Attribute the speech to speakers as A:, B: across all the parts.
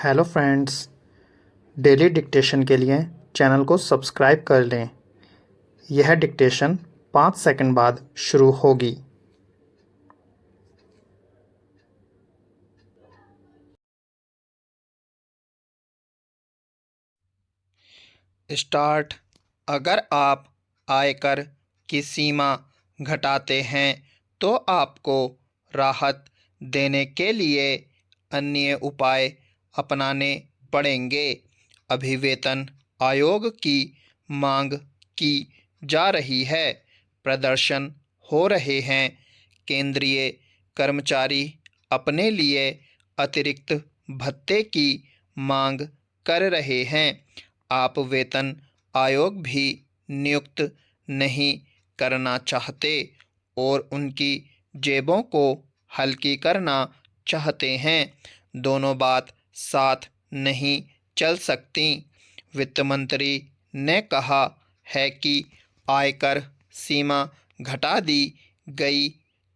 A: Hello friends, daily dictation के लिए channel को सब्सक्राइब कर लें। यह डिक्टेशन 5 सेकंड बाद शुरू होगी।
B: स्टार्ट। अगर आप आयकर की सीमा घटाते हैं तो आपको राहत देने के लिए अन्य उपाय अपनाने पड़ेंगे। अभिवेतन आयोग की मांग की जा रही है। प्रदर्शन हो रहे हैं। केंद्रीय कर्मचारी अपने लिए अतिरिक्त भत्ते की मांग कर रहे हैं। आप वेतन आयोग भी नियुक्त नहीं करना चाहते और उनकी जेबों को हल्की करना चाहते हैं। दोनों बात साथ नहीं चल सकती। वित्त मंत्री ने कहा है कि आयकर सीमा घटा दी गई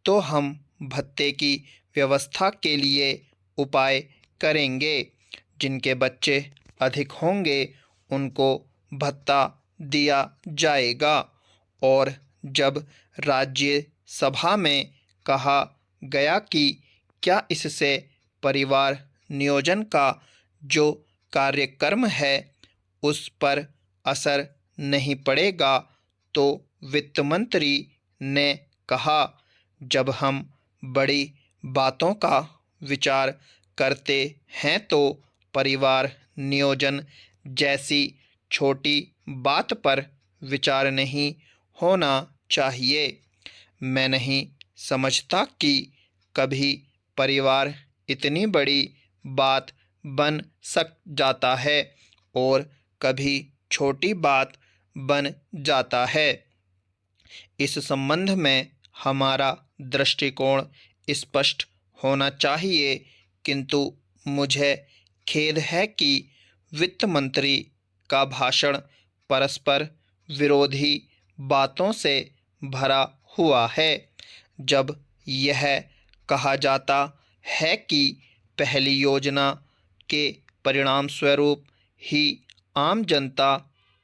B: तो हम भत्ते की व्यवस्था के लिए उपाय करेंगे। जिनके बच्चे अधिक होंगे उनको भत्ता दिया जाएगा। और जब राज्य सभा में कहा गया कि क्या इससे परिवार नियोजन का जो कार्यक्रम है उस पर असर नहीं पड़ेगा, तो वित्त मंत्री ने कहा, जब हम बड़ी बातों का विचार करते हैं तो परिवार नियोजन जैसी छोटी बात पर विचार नहीं होना चाहिए। मैं नहीं समझता कि कभी परिवार इतनी बड़ी बात बन सक जाता है और कभी छोटी बात बन जाता है। इस संबंध में हमारा दृष्टिकोण स्पष्ट होना चाहिए, किंतु मुझे खेद है कि वित्त मंत्री का भाषण परस्पर विरोधी बातों से भरा हुआ है। जब यह कहा जाता है कि पहली योजना के परिणामस्वरूप ही आम जनता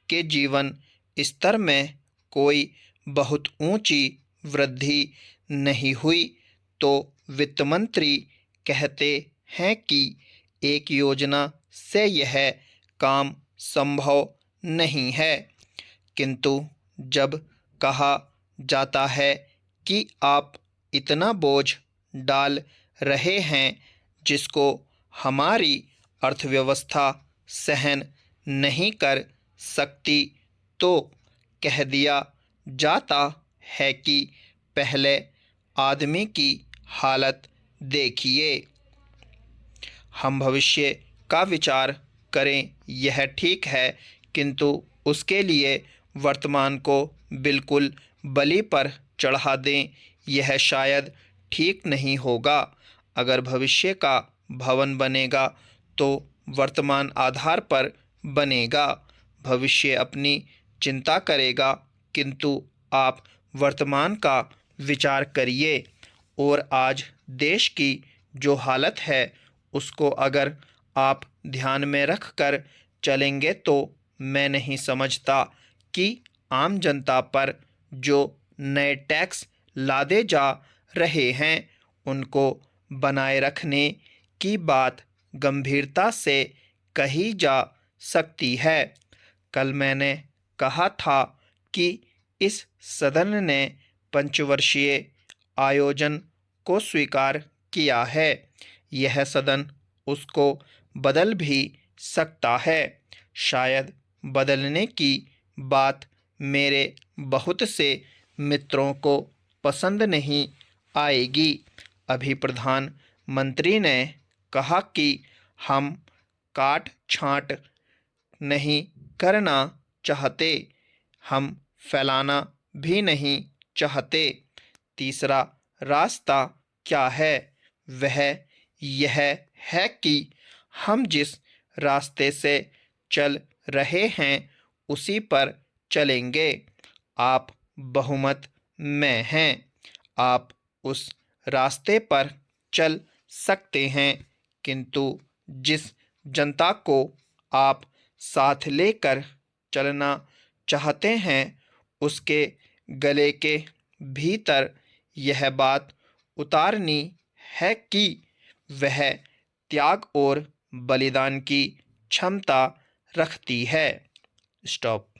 B: के जीवन स्तर में कोई बहुत ऊंची वृद्धि नहीं हुई, तो वित्त मंत्री कहते हैं कि एक योजना से यह काम संभव नहीं है। किंतु जब कहा जाता है कि आप इतना बोझ डाल रहे हैं जिसको हमारी अर्थव्यवस्था सहन नहीं कर सकती, तो कह दिया जाता है कि पहले आदमी की हालत देखिए। हम भविष्य का विचार करें, यह ठीक है, किंतु उसके लिए वर्तमान को बिल्कुल बलि पर चढ़ा दें, यह शायद ठीक नहीं होगा। अगर भविष्य का भवन बनेगा तो वर्तमान आधार पर बनेगा। भविष्य अपनी चिंता करेगा, किंतु आप वर्तमान का विचार करिए। और आज देश की जो हालत है उसको अगर आप ध्यान में रख कर चलेंगे तो मैं नहीं समझता कि आम जनता पर जो नए टैक्स लादे जा रहे हैं उनको बनाए रखने की बात गंभीरता से कही जा सकती है। कल मैंने कहा था कि इस सदन ने पंचवर्षीय आयोजन को स्वीकार किया है। यह सदन उसको बदल भी सकता है। शायद बदलने की बात मेरे बहुत से मित्रों को पसंद नहीं आएगी। अभी प्रधानमंत्री ने कहा कि हम काट छांट नहीं करना चाहते, हम फैलाना भी नहीं चाहते। तीसरा रास्ता क्या है? वह यह है कि हम जिस रास्ते से चल रहे हैं उसी पर चलेंगे। आप बहुमत में हैं, आप उस रास्ते पर चल सकते हैं, किंतु जिस जनता को आप साथ लेकर चलना चाहते हैं, उसके गले के भीतर यह बात उतारनी है कि वह त्याग और बलिदान की क्षमता रखती है। स्टॉप।